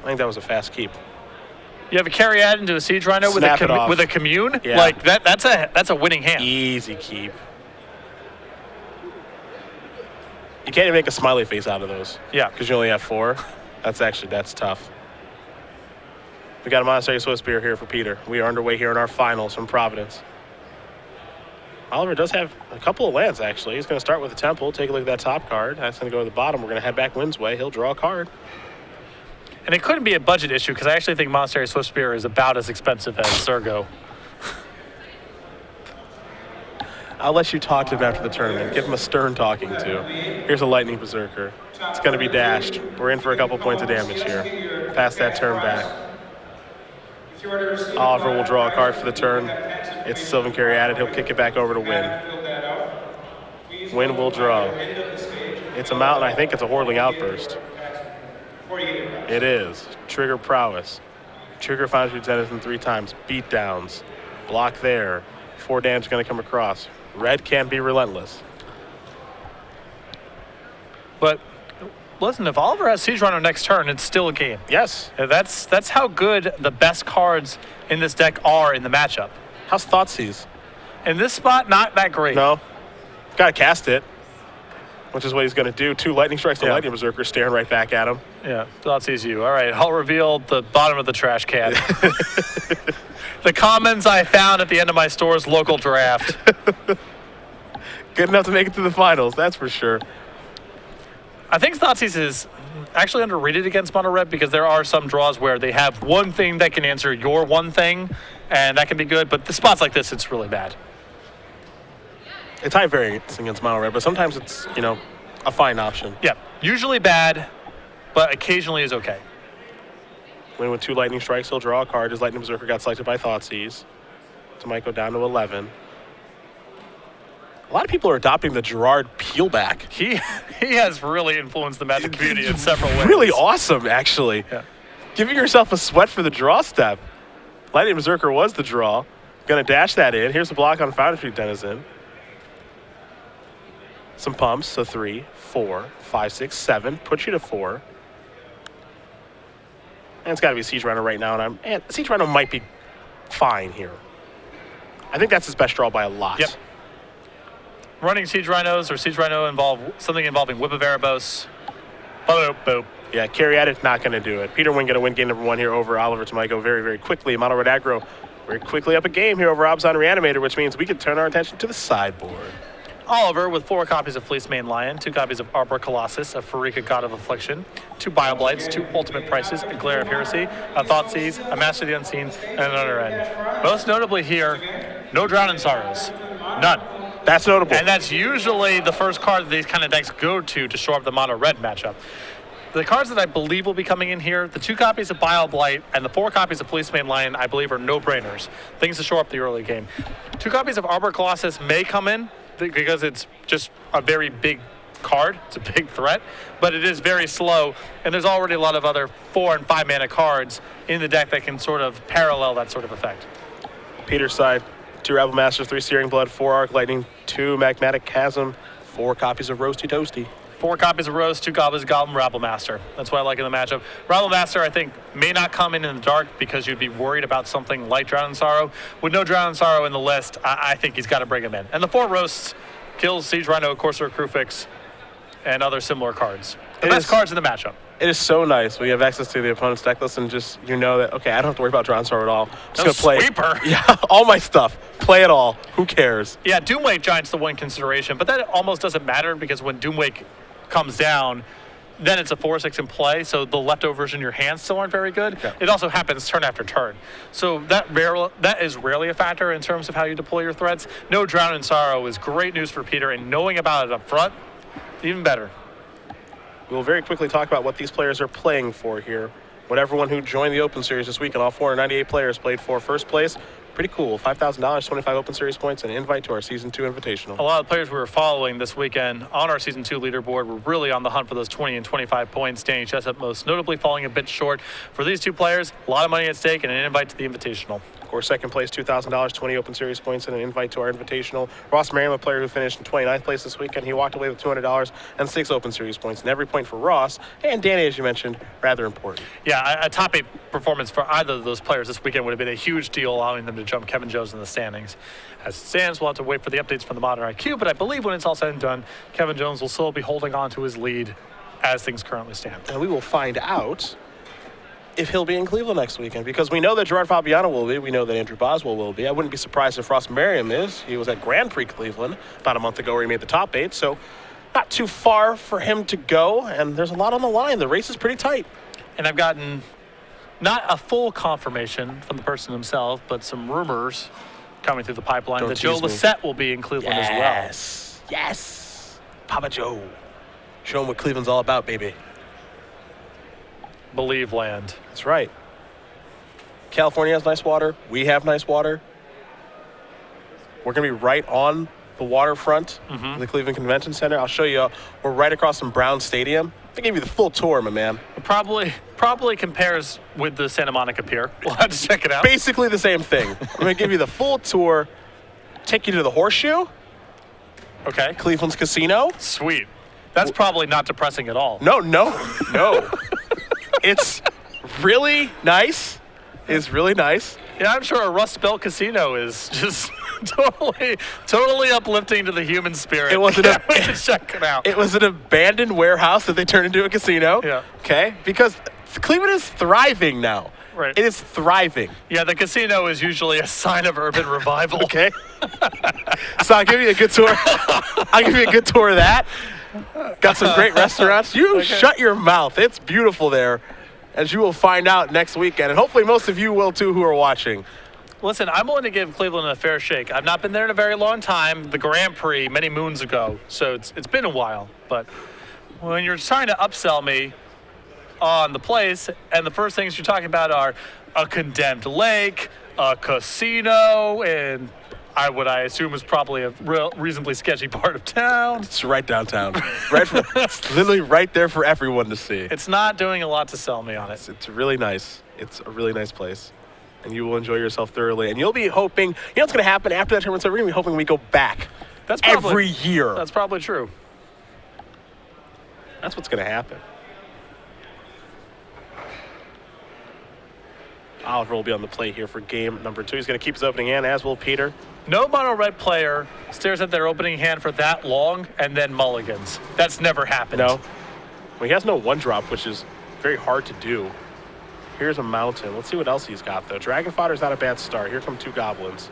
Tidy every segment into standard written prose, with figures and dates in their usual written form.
I think that was a fast keep. You have a Caryatid into a Siege Rhino with a commune? Yeah. Like, that's a winning hand. Easy keep. You can't even make a smiley face out of those. Yeah. Because you only have 4. That's tough. We got a Monastery Swiss Beer here for Peter. We are underway here in our finals from Providence. Oliver does have a couple of lands, actually. He's going to start with the Temple, take a look at that top card. That's going to go to the bottom. We're going to head back Nguyen's way. He'll draw a card. And it couldn't be a budget issue because I actually think Monastery Swift Spear is about as expensive as Zergo. I'll let you talk to him after the tournament. Give him a stern talking to. Here's a Lightning Berserker. It's going to be dashed. We're in for a couple points of damage here. Pass that turn back. Oliver will draw a card for the turn. It's a Sylvan Caryatid. He'll kick it back over to Nguyen. Nguyen will draw. It's a mountain. I think it's a Hordeling Outburst. It is. Trigger Prowess. Trigger Foundry Denizen 3 times. Beatdowns. Block there. 4 damage going to come across. Red can be relentless. But listen, if Oliver has Siege Rhino next turn, it's still a game. Yes. That's how good the best cards in this deck are in the matchup. How's Thoughtseize? In this spot, not that great. No. Got to cast it, which is what he's going to do. 2 Lightning Strikes to Lightning Berserker staring right back at him. Yeah, Thoughtseize you. All right, I'll reveal the bottom of the trash can. The commons I found at the end of my store's local draft. Good enough to make it to the finals, that's for sure. I think Thoughtseize is actually underrated against Mono Red because there are some draws where they have one thing that can answer your one thing, and that can be good, but the spots like this, it's really bad. It's high variance against Mono Red, but sometimes it's, a fine option. Yeah, usually bad, but occasionally is okay. When with 2 Lightning Strikes, he'll draw a card. His Lightning Berserker got selected by Thoughtseize. Tomajko down to 11. A lot of people are adopting the Gerard Peelback. He has really influenced the Magic community in several ways. Really awesome, actually. Yeah. Giving yourself a sweat for the draw step. Lightning Berserker was the draw. Going to dash that in. Here's the block on Foundry Denizen. Some pumps, so 3, 4, 5, 6, 7. Puts you to 4. And it's got to be Siege Rhino right now. And Siege Rhino might be fine here. I think that's his best draw by a lot. Yep. Running Siege Rhinos or Siege Rhino something involving Whip of Erebos. Boop, boop. Yeah, Caryatid not going to do it. Peter Nguyen going to win game number 1 here over Oliver Tomajko very, very quickly. Mono Red Aggro very quickly up a game here over Obzon Reanimator, which means we can turn our attention to the sideboard. Oliver with 4 copies of Fleece Mane Lion, 2 copies of Arbor Colossus, a Farika God of Affliction, 2 Bioblights, 2 Ultimate Prices, a Glare of Heresy, a Thoughtseize, a Master of the Unseen, and an Under End. Most notably here, no Drowning Sorrows. None. That's notable. And that's usually the first card that these kind of decks go to shore up the Mono Red matchup. The cards that I believe will be coming in here, the 2 copies of Bioblight and the 4 copies of Fleece Mane Lion, I believe are no-brainers. Things to shore up the early game. 2 copies of Arbor Colossus may come in, because it's just a very big card. It's a big threat, but it is very slow, and there's already a lot of other 4 and 5 mana cards in the deck that can sort of parallel that sort of effect. Peter's side, 2 Rabble Masters, 3 Searing Blood, 4 Arc Lightning, 2 Magmatic Chasm, 4 copies of Roasty Toasty. 4 copies of Rose, 2 copies of Goblin Rabble Master. That's what I like in the matchup. Rabble Master, I think, may not come in the dark because you'd be worried about something like Drowning Sorrow. With no Drowning Sorrow in the list, I think he's got to bring him in. And the 4 Roasts kills Siege Rhino, Corsair Crewfix, and other similar cards. The best cards in the matchup. It is so nice when you have access to the opponent's deck list and just, that, okay, I don't have to worry about Drowning Sorrow at all. I'm just going to play. Sweeper. Yeah, all my stuff. Play it all. Who cares? Yeah, Doomwake Giant's the one consideration, but that almost doesn't matter because when Doomwake comes down, then it's a 4/6 in play, so the leftovers in your hand still aren't very good. Yeah. It also happens turn after turn. So that is rarely a factor in terms of how you deploy your threats. No Drowning Sorrow is great news for Peter, and knowing about it up front, even better. We'll very quickly talk about what these players are playing for here. What everyone who joined the Open Series this week and all 498 players played for. First place, Pretty cool. $5,000, 25 Open Series points, and an invite to our Season 2 Invitational. A lot of the players we were following this weekend on our Season 2 leaderboard were really on the hunt for those 20 and 25 points. Danny Jessup most notably falling a bit short. For these two players, a lot of money at stake and an invite to the Invitational. Of course, second place, $2,000, 20 Open Series points, and an invite to our Invitational. Ross Merriam, a player who finished in 29th place this weekend, he walked away with $200 and 6 Open Series points. And every point for Ross and Danny, as you mentioned, rather important. Yeah, a top 8 performance for either of those players this weekend would have been a huge deal, allowing them to jump Kevin Jones in the standings. As it stands, we'll have to wait for the updates from the Modern IQ, but I believe when it's all said and done, Kevin Jones will still be holding on to his lead as things currently stand. And we will find out if he'll be in Cleveland next weekend, because we know that Gerard Fabiano will be. We know that Andrew Boswell will be. I wouldn't be surprised if Ross Merriam is. He was at Grand Prix Cleveland about a month ago where he made the top 8, so not too far for him to go, and there's a lot on the line. The race is pretty tight. And I've gotten not a full confirmation from the person himself, but some rumors coming through the pipeline that Joe Lissette will be in Cleveland as well. Yes. Papa Joe. Show him what Cleveland's all about, baby. Believe land. That's right. California has nice water. We have nice water. We're going to be right on the waterfront in the Cleveland Convention Center. I'll show you. We're right across from Brown Stadium. I gave you the full tour, my man. It probably compares with the Santa Monica Pier. We'll have to check it out. Basically the same thing. I'm going to give you the full tour, take you to the Horseshoe, Okay. Cleveland's casino. Sweet. That's probably not depressing at all. No. It's really nice. It's really nice. Yeah, I'm sure a Rust Belt casino is just totally uplifting to the human spirit. It wasn't check it out. It was an abandoned warehouse that they turned into a casino. Yeah. Okay? Because Cleveland is thriving now. Right. It is thriving. Yeah, the casino is usually a sign of urban revival. Okay? So I'll give you a good tour. I'll give you a good tour of that. Got some great restaurants. You shut your mouth. It's beautiful there, as you will find out next weekend. And hopefully most of you will too who are watching. Listen, I'm willing to give Cleveland a fair shake. I've not been there in a very long time. The Grand Prix many moons ago, so it's been a while. But when you're trying to upsell me on the place, and the first things you're talking about are a condemned lake, a casino, and what I assume is probably a reasonably sketchy part of town. It's right downtown. It's literally right there for everyone to see. It's not doing a lot to sell me on it. It's really nice. It's a really nice place. And you will enjoy yourself thoroughly. And you'll be hoping, you know what's going to happen after that tournament's over? We're going to be hoping we go back every year. That's probably true. That's what's going to happen. Oliver will be on the plate here for game number 2. He's going to keep his opening hand, as will Peter. No mono red player stares at their opening hand for that long and then mulligans. That's never happened. No. Well, he has no one drop, which is very hard to do. Here's a mountain. Let's see what else he's got, though. Dragon Fodder's not a bad start. Here come 2 goblins.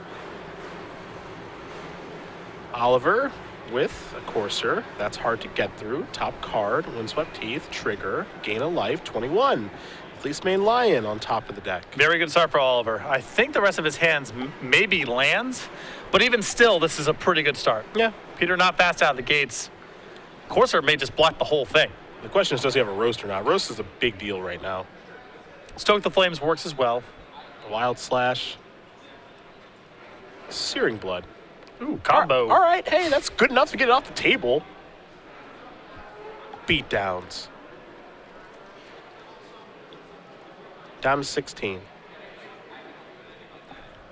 Oliver with a Courser. That's hard to get through. Top card, Windswept Teeth, Trigger, Gain a Life, 21. Fleecemane Lion on top of the deck. Very good start for Oliver. I think the rest of his hands maybe lands, but even still, this is a pretty good start. Yeah. Peter not fast out of the gates. Courser may just block the whole thing. The question is, does he have a roast or not? Roast is a big deal right now. Stoke the Flames works as well. Wild Slash. Searing Blood. Ooh, combo. All right, hey, that's good enough to get it off the table. Beatdowns. Down to 16.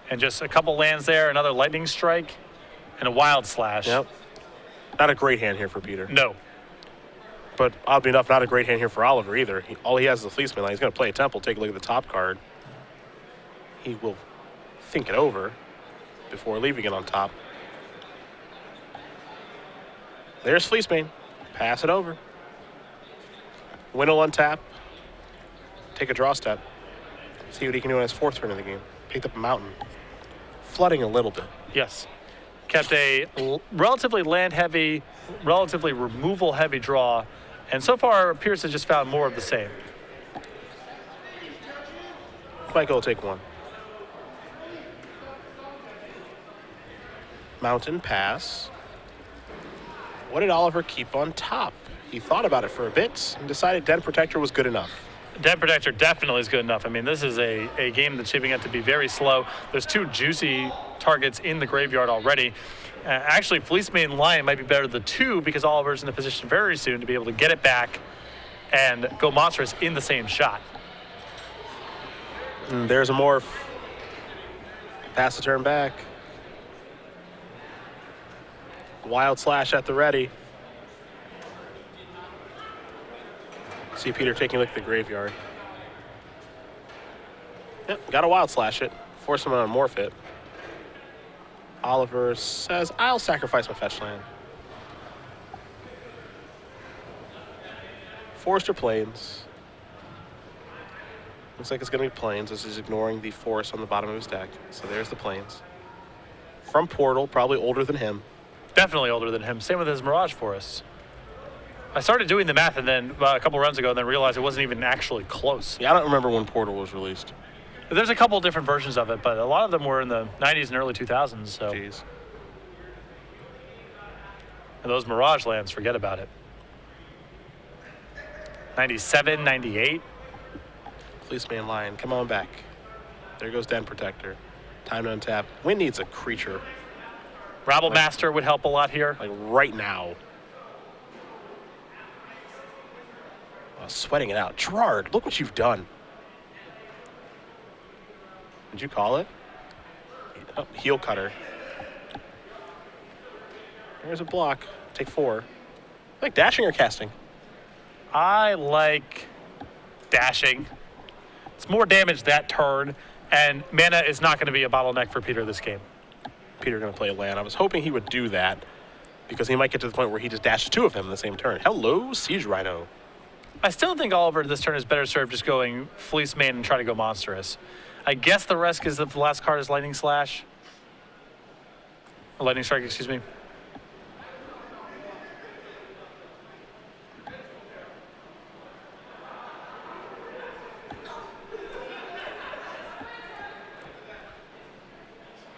And just a couple lands there, another lightning strike, and a wild slash. Yep. Not a great hand here for Peter. No. But oddly enough, not a great hand here for Oliver either. All he has is a Fleecemane Line. He's going to play a Temple. Take a look at the top card. He will think it over before leaving it on top. There's Fleecemane. Pass it over. Nguyen will untap. Take a draw step. See what he can do on his 4th turn of the game. Picked up a mountain. Flooding a little bit. Yes. Kept a relatively land-heavy, relatively removal-heavy draw, and so far appears to have just found more of the same. Michael will take 1. Mountain pass. What did Oliver keep on top? He thought about it for a bit and decided Den Protector was good enough. Den Protector definitely is good enough. I mean, this is a game that's shaping up to be very slow. There's 2 juicy targets in the graveyard already. Actually, Fleece Mane Lion might be better than 2 because Oliver's in a position very soon to be able to get it back and go monstrous in the same shot. There's a morph. Pass the turn back. Wild Slash at the ready. See Peter taking a look at the graveyard. Yep, got to Wild Slash it. Force him to morph it. Oliver says, I'll sacrifice my fetch land. Forest or Plains? Looks like it's going to be Plains as he's ignoring the forest on the bottom of his deck. So there's the Plains. From Portal, probably older than him. Definitely older than him. Same with his Mirage Forest. I started doing the math and then a couple runs ago and then realized it wasn't even actually close. Yeah, I don't remember when Portal was released. There's a couple different versions of it, but a lot of them were in the 90s and early 2000s. So. Jeez. And those Mirage lands, forget about it. 97, 98. Fleece Mane Lion, come on back. There goes Den Protector. Time to untap. Nguyen needs a creature. Rabble Master would help a lot here. Like right now. Oh, sweating it out. Gerard, look what you've done. Did you call it? Oh, Heel Cutter. There's a block. Take 4. Like dashing or casting? I like dashing. It's more damage that turn, and mana is not going to be a bottleneck for Peter this game. Peter going to play a land. I was hoping he would do that because he might get to the point where he just dashes 2 of them in the same turn. Hello, Siege Rhino. I still think Oliver this turn is better served just going Fleece Mane and try to go monstrous. I guess the risk is that the last card is Lightning Slash. Or Lightning Strike, excuse me.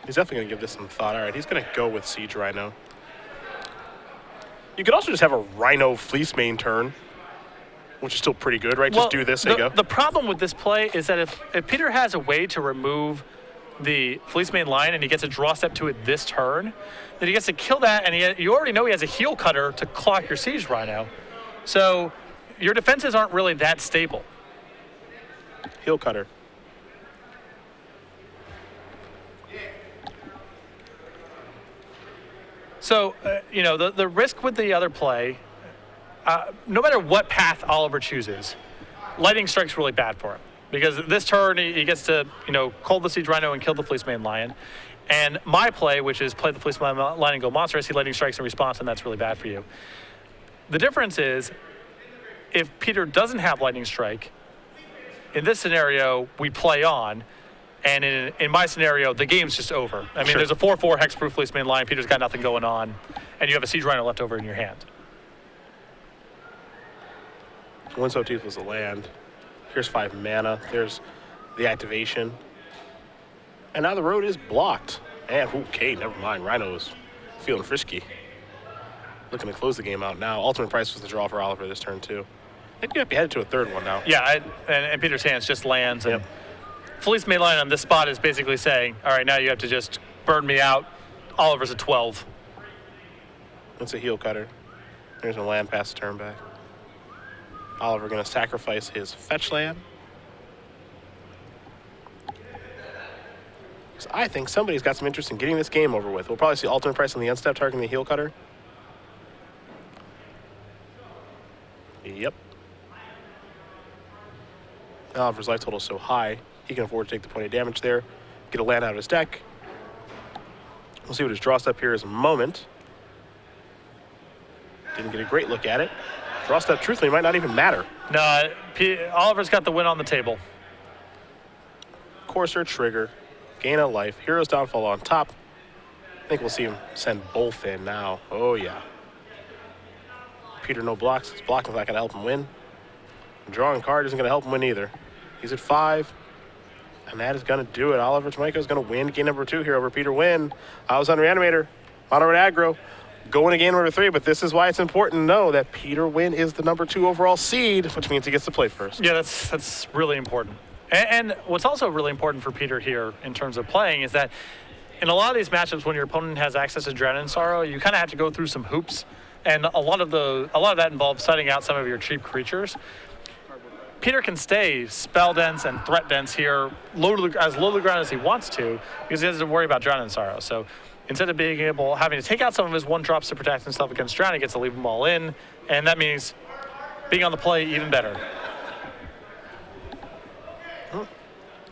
He's definitely going to give this some thought. All right, he's going to go with Siege Rhino. You could also just have a Rhino Fleece Mane turn, which is still pretty good, right? Well, just do this and go. The problem with this play is that if Peter has a way to remove the Fleece Mane Lion and he gets a draw step to it this turn, then he gets to kill that, and you already know he has a Heel Cutter to clock your Siege Rhino. So your defenses aren't really that stable. Heel Cutter. So, the risk with the other play, no matter what path Oliver chooses, Lightning Strike's really bad for him. Because this turn, he gets to, cold the Siege Rhino and kill the Fleece Mane Lion. And my play, which is play the Fleece Mane Lion and go monstrous, he Lightning Strikes in response, and that's really bad for you. The difference is, if Peter doesn't have Lightning Strike, in this scenario, we play on. And in my scenario, the game's just over. I mean, There's a 4/4 hexproof Fleece Mane Lion. Peter's got nothing going on. And you have a Siege Rhino left over in your hand. Windswept Tooth was a land. Here's 5 mana. There's the activation. And now the road is blocked. And, okay, never mind. Rhino is feeling frisky. Looking to close the game out now. Ultimate Price was the draw for Oliver this turn, too. I think you might be headed to a 3rd one now. Yeah, and Peter's hands just lands. And Fleece Mane Lion on this spot is basically saying, all right, now you have to just burn me out. Oliver's at 12. It's a Heel Cutter. There's a land pass turn back. Oliver going to sacrifice his fetch land. So I think somebody's got some interest in getting this game over with. We'll probably see Ultimate Price on the unstep targeting the Heel Cutter. Yep. Oliver's life total is so high, he can afford to take the 20 damage there, get a land out of his deck. We'll see what his draw step here is in a moment. Didn't get a great look at it. Draw step, truthfully, might not even matter. No, Oliver's got the win on the table. Courser, Trigger, gain a life, Hero's Downfall on top. I think we'll see him send both in now. Oh, yeah. Peter, no blocks. His blocking's not going to help him win. Drawing card isn't going to help him win either. He's at 5. And that is going to do it. Oliver Tomajko is going to win game number 2 here over Peter Nguyen. I was on Reanimator. Mono Red Aggro. going to game number 3, but this is why it's important to know that Peter Nguyen is the number 2 overall seed, which means he gets to play first. Yeah, that's really important. And what's also really important for Peter here in terms of playing is that in a lot of these matchups, when your opponent has access to Dread and Sorrow, you kind of have to go through some hoops, and a lot of that involves setting out some of your cheap creatures. Peter can stay spell dense and threat dense here, as low to the ground as he wants to, because he doesn't worry about Drown and Sorrow. So instead of having to take out some of his 1-drops to protect himself against Drown, he gets to leave them all in, and that means being on the play even better.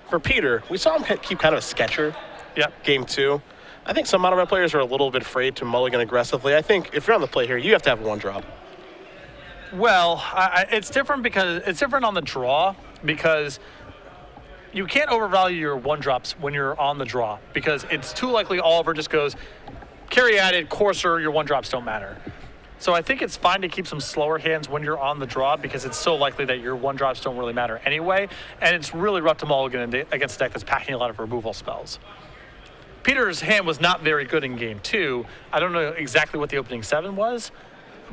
For Peter, we saw him keep kind of a sketcher. Yep. Game 2. I think some mono red players are a little bit afraid to mulligan aggressively. I think if you're on the play here, you have to have 1-drop. Well, it's different because it's different on the draw, because you can't overvalue your 1-drops when you're on the draw, because it's too likely Oliver just goes carry added, courser, your 1-drops don't matter. So I think it's fine to keep some slower hands when you're on the draw, because it's so likely that your 1-drops don't really matter anyway, and it's really rough to mulligan against a deck that's packing a lot of removal spells. Peter's hand was not very good in game 2. I don't know exactly what the opening 7 was,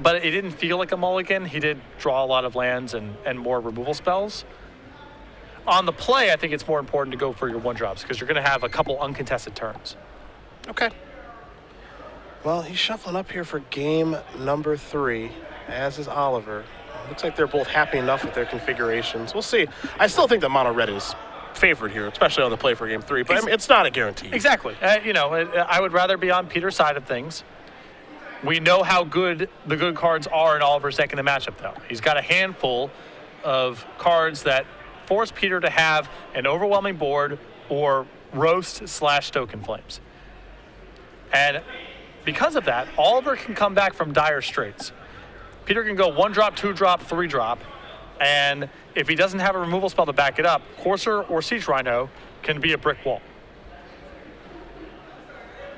but it didn't feel like a mulligan. He did draw a lot of lands and more removal spells. On the play, I think it's more important to go for your 1-drops, because you're going to have a couple uncontested turns. Okay. Well, he's shuffling up here for game number 3, as is Oliver. Looks like they're both happy enough with their configurations. We'll see. I still think that mono red is favored here, especially on the play for game 3, but I mean, it's not a guarantee. Exactly. I would rather be on Peter's side of things. We know how good the good cards are in Oliver's deck in the matchup, though. He's got a handful of cards that force Peter to have an overwhelming board or roast/Stoke in Flames. And because of that, Oliver can come back from dire straits. Peter can go 1-drop, 2-drop, 3-drop, and if he doesn't have a removal spell to back it up, Courser or Siege Rhino can be a brick wall.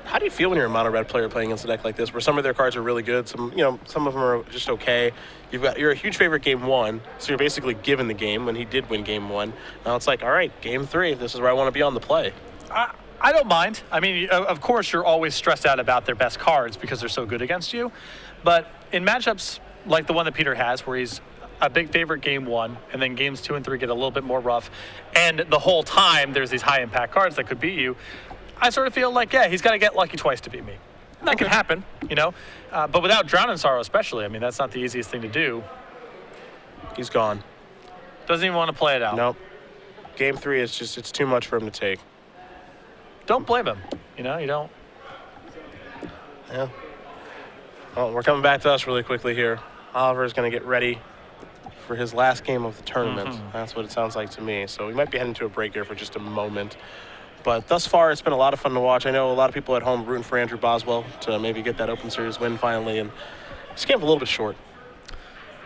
How do you feel when you're a mono red player playing against a deck like this, where some of their cards are really good, some of them are just okay? You're a huge favorite game 1, so you're basically given the game when he did win game 1. Now it's like, all right, game 3, this is where I want to be on the play. I don't mind. I mean, of course, you're always stressed out about their best cards because they're so good against you. But in matchups like the one that Peter has, where he's a big favorite game 1, and then games 2 and 3 get a little bit more rough, and the whole time there's these high-impact cards that could beat you, I sort of feel like, yeah, he's got to get lucky twice to beat me. That can happen, but without Drown in Sorrow especially, I mean, that's not the easiest thing to do. He's gone. Doesn't even want to play it out. Nope. Game 3 is just, it's too much for him to take. Don't blame him. You don't. Yeah. Well, we're coming back to us really quickly here. Oliver is going to get ready for his last game of the tournament. Mm-hmm. That's what it sounds like to me. So we might be heading to a break here for just a moment. But thus far, it's been a lot of fun to watch. I know a lot of people at home rooting for Andrew Boswell to maybe get that Open Series win finally. And this game's a little bit short.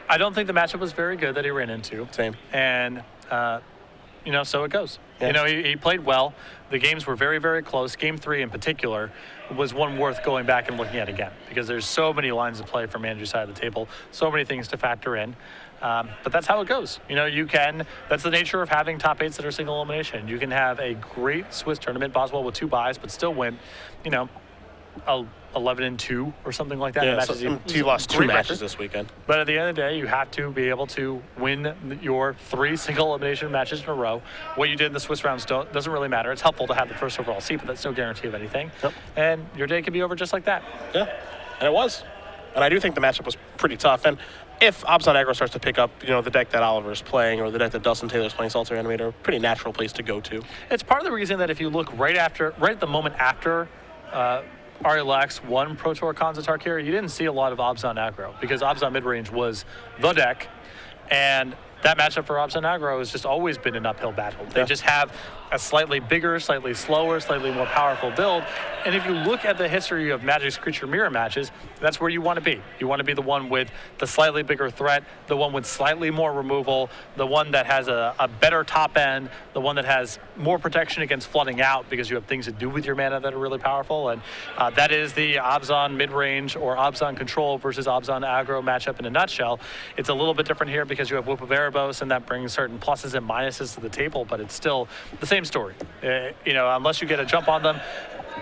I don't think the matchup was very good that he ran into. Same. And, so it goes. Yeah. He played well. The games were very, very close. Game 3 in particular was one worth going back and looking at again, because there's so many lines of play from Andrew's side of the table, so many things to factor in. But that's how it goes. That's the nature of having top 8s that are single elimination. You can have a great Swiss tournament, Boswell with 2 buys, but still win, 11-2 or something like that. Yeah, he lost 2 matches this weekend. But at the end of the day, you have to be able to win your 3 single elimination matches in a row. What you did in the Swiss rounds doesn't really matter. It's helpful to have the first overall seat, but that's no guarantee of anything. Yep. And your day could be over just like that. Yeah, and it was. And I do think the matchup was pretty tough. And if Abzan Aggro starts to pick up, the deck that Oliver's playing or the deck that Dustin Taylor's playing, Salter Animator, a pretty natural place to go to. It's part of the reason that if you look right at the moment after Arilax won Pro Tour Kanza here, you didn't see a lot of Abzan Aggro, because Abzan Midrange was the deck, and that matchup for Abzan Aggro has just always been an uphill battle. They just have a slightly bigger, slightly slower, slightly more powerful build. And if you look at the history of Magic's Creature Mirror matches, that's where you want to be. You want to be the one with the slightly bigger threat, the one with slightly more removal, the one that has a better top end, the one that has more protection against flooding out because you have things to do with your mana that are really powerful. And that is the Abzan mid-range or Abzan control versus Abzan aggro matchup in a nutshell. It's a little bit different here because you have Whip of Erebos, and that brings certain pluses and minuses to the table, but it's still the same story. Unless you get a jump on them,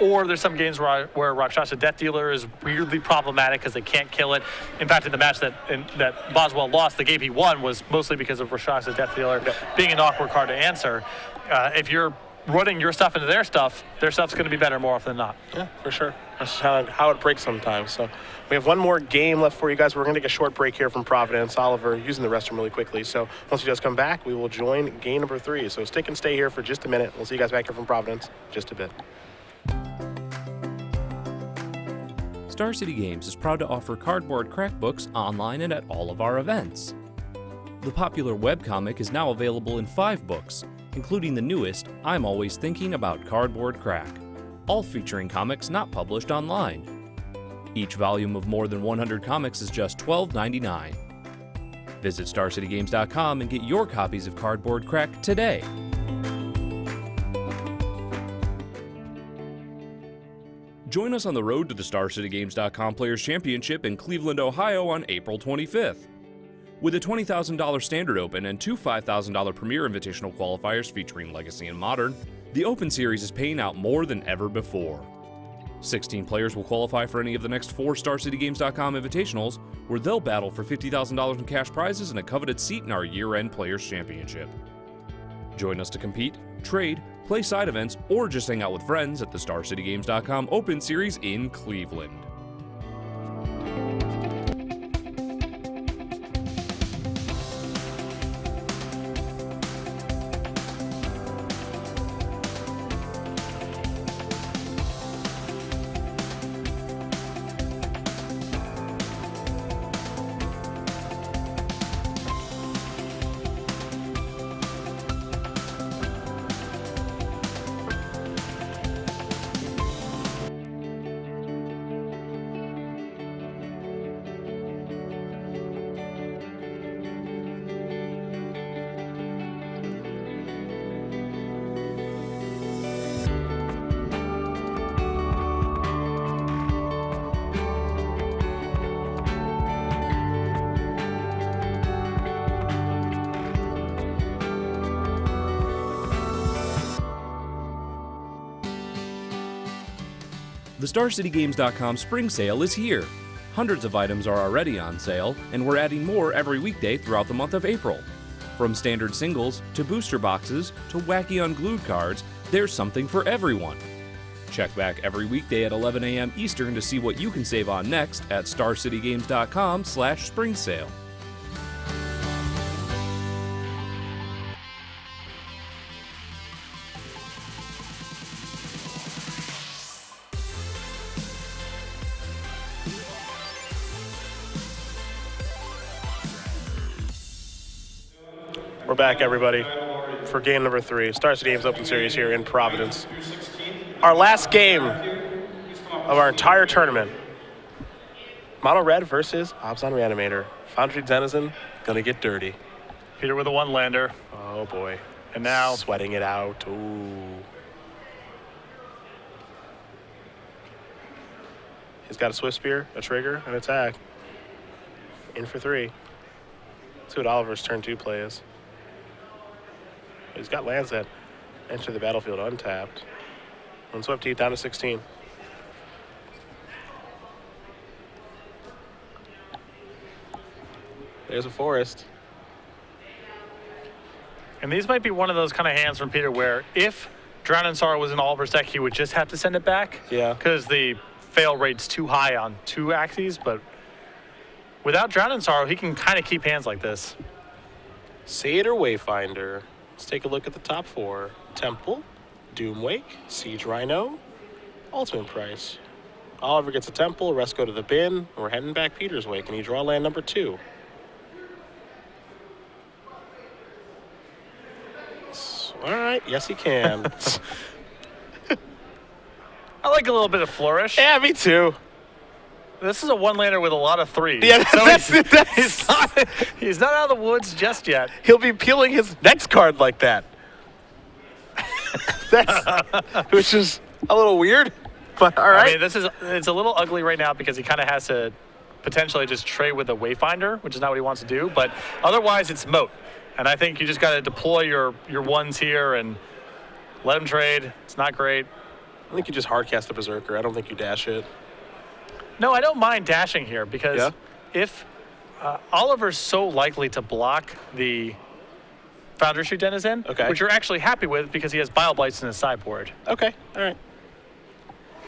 or there's some games where Rakshasa Death Dealer is weirdly problematic because they can't kill it. In fact, in the match that Boswell lost, the game he won was mostly because of Rakshasa Death Dealer being an awkward card to answer. If you're running your stuff into their stuff's going to be better more often than not. Yeah, for sure. That's how it breaks sometimes. So we have one more game left for you guys. We're going to take a short break here from Providence. Oliver using the restroom really quickly. So once he does come back, we will join game number 3. So stick and stay here for just a minute. We'll see you guys back here from Providence in just a bit. Star City Games is proud to offer cardboard crack books online and at all of our events. The popular webcomic is now available in 5 books, including the newest, I'm Always Thinking About Cardboard Crack, all featuring comics not published online. Each volume of more than 100 comics is just $12.99. Visit StarCityGames.com and get your copies of Cardboard Crack today. Join us on the road to the StarCityGames.com Players Championship in Cleveland, Ohio on April 25th. With a $20,000 Standard Open and 2 $5,000 Premier Invitational qualifiers featuring Legacy and Modern, the Open Series is paying out more than ever before. 16 players will qualify for any of the next 4 StarCityGames.com Invitationals, where they'll battle for $50,000 in cash prizes and a coveted seat in our year-end Players Championship. Join us to compete, trade, play side events, or just hang out with friends at the StarCityGames.com Open Series in Cleveland. The StarCityGames.com Spring Sale is here. Hundreds of items are already on sale, and we're adding more every weekday throughout the month of April. From standard singles, to booster boxes, to wacky unglued cards, there's something for everyone. Check back every weekday at 11 a.m. Eastern to see what you can save on next at StarCityGames.com/Spring Sale. We're back, everybody, for game number 3, Star City Games Open Series here in Providence. Our last game of our entire tournament. Mono Red versus Obzon Reanimator. Foundry Denizen gonna get dirty. Peter with a one-lander. Oh boy. And now sweating it out. Ooh. He's got a Swift Spear, a trigger, an attack. In for 3. Let's see what Oliver's turn 2 play is. He's got lands that enter the battlefield untapped. One Swift Teeth down to 16. There's a forest. And these might be one of those kind of hands from Peter where if Drown in Sorrow was in Oliver's deck, he would just have to send it back. Yeah. Because the fail rate's too high on 2 axes, but without Drown in Sorrow, he can kind of keep hands like this. Satyr Wayfinder. Let's take a look at the top 4. Temple, Doomwake, Siege Rhino, Ultimate Price. Oliver gets a Temple, rest go to the bin, and we're heading back Peter's way. Can you draw land number 2? All right, yes he can. I like a little bit of flourish. Yeah, me too. This is a one-lander with a lot of 3s. Yeah, so that's he's not out of the woods just yet. He'll be peeling his next card like that. Which is a little weird, but all right. I mean, it's a little ugly right now because he kind of has to potentially just trade with a Wayfinder, which is not what he wants to do. But otherwise, it's moat. And I think you just got to deploy your ones here and let him trade. It's not great. I think you just hard cast the Berserker. I don't think you dash it. No, I don't mind dashing here because Yeah? if Oliver's so likely to block the Foundry Shoot Denizen, Okay. which you're actually happy with because he has Bile Blights in his sideboard. Okay, all right.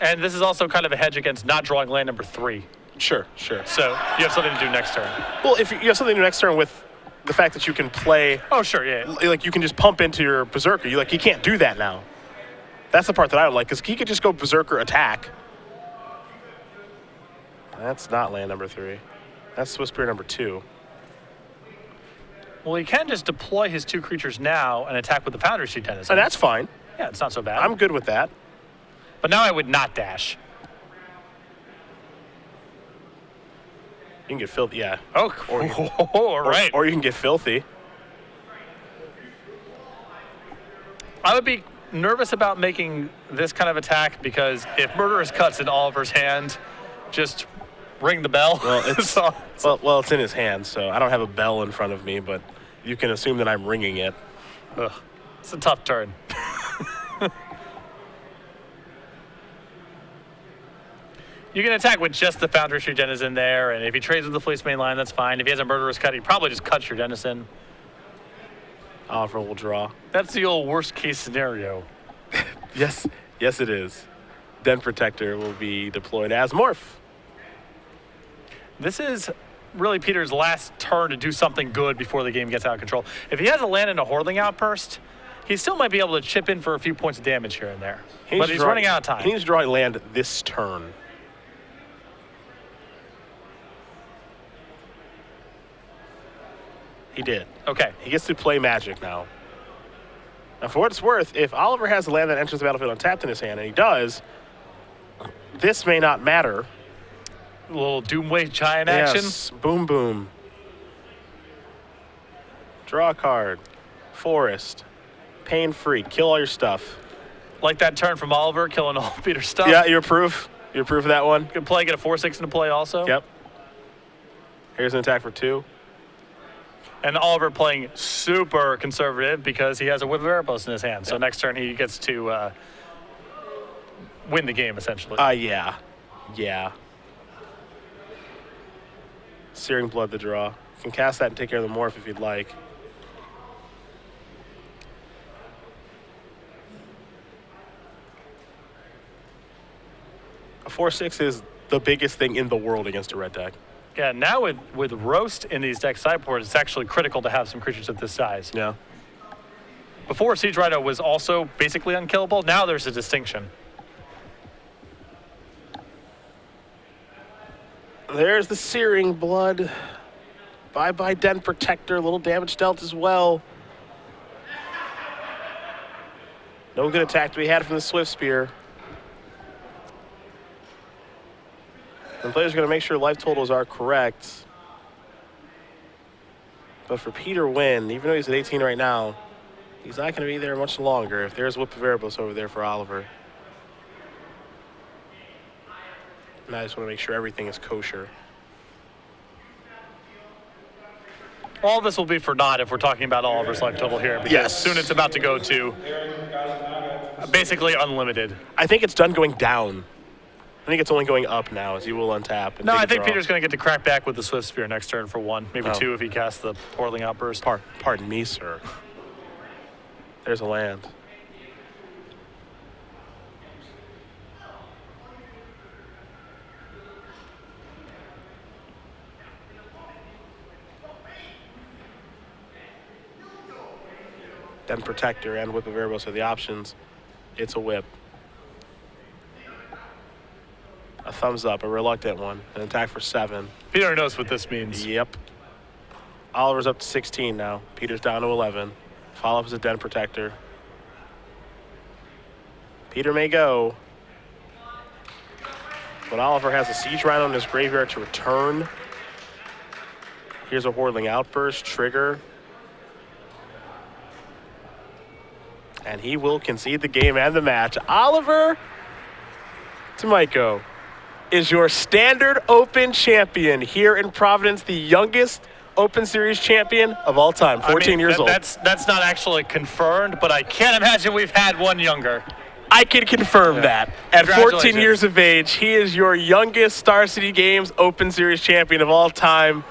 And this is also kind of a hedge against not drawing land number 3. Sure, sure. So you have something to do next turn. Well, if you have something to do next turn with the fact that you can play, Oh, sure, yeah. like you can just pump into your Berserker. You can't do that now. That's the part that I don't like, because he could just go Berserker attack. That's not land number 3. That's Swift Spear number 2. Well, he can just deploy his 2 creatures now and attack with the Foundry Shoot Denizen. And that's fine. Yeah, it's not so bad. I'm good with that. But now I would not dash. You can get filthy, yeah. Oh, all right. Or you can get filthy. I would be nervous about making this kind of attack because if Murderous Cut's in Oliver's hand, just ring the bell. Well, it's So- well, it's in his hand, so I don't have a bell in front of me, but you can assume that I'm ringing it. ugh, it's a tough turn. You can attack with just the Foundry Shoot Denizen there, and if he trades with the Fleece main line, that's fine. If he has a Murderous Cut, he probably just cuts your Denizen. Oliver will draw. That's the old worst case scenario. Yes, yes, it is. Den Protector will be deployed as Morph. This is really Peter's last turn to do something good before the game gets out of control. If he has a land and a Hordeling Outburst, he still might be able to chip in for a few points of damage here and there. But he's running out of time. He needs to draw a land this turn. He did. Okay. He gets to play Magic now. Now, for what it's worth, if Oliver has a land that enters the battlefield untapped in his hand, and he does, this may not matter. A little Doomwave Giant action. Yes. Boom, boom. Draw a card. Forest. Pain-free. Kill all your stuff. Like that turn from Oliver, killing all Peter's stuff. Yeah, you approve? You approve of that one? Good play, get a 4/6 into play also. Yep. Here's an attack for 2. And Oliver playing super conservative because he has a Whip of Erebos in his hand. So next turn he gets to win the game, essentially. Yeah. Yeah. Searing Blood the draw. You can cast that and take care of the Morph if you'd like. A 4/6 is the biggest thing in the world against a red deck. Yeah, now with Roast in these deck sideboards, it's actually critical to have some creatures of this size. Yeah. Before, Siege Rhino was also basically unkillable. Now there's a distinction. There's the Searing Blood. Bye-bye Den Protector. Little damage dealt as well. No good attack to be had from the Swift Spear. And players are going to make sure life totals are correct. But for Peter Nguyen, even though he's at 18 right now, he's not going to be there much longer if there's Whip of Erebos over there for Oliver. And I just want to make sure everything is kosher. All this will be for naught if we're talking about Oliver's life total here. Because Yes. soon it's about to go to basically unlimited. I think it's done going down. I think it's only going up now as he will untap. And No, take I a think draw. Peter's going to get to crack back with the Swift Spear next turn for 1, maybe Oh. 2 if he casts the Hordeling Outburst. Pardon me, sir. There's a land. Den Protector and Whip of Erebos are the options. It's a whip. A thumbs up, a reluctant one. An attack for 7. Peter knows what this means. Yep. Oliver's up to 16 now. Peter's down to 11. Follow-up is a Den Protector. Peter may go. But Oliver has a Siege Rhino in his graveyard to return. Here's a Hordeling Outburst, trigger. And he will concede the game and the match. Oliver Tomajko is your standard Open champion here in Providence, the youngest Open Series champion of all time, 14 years old. That's not actually confirmed, but I can't imagine we've had one younger. I can confirm that. At 14 Congratulations. years of age, he is your youngest Star City Games Open Series champion of all time.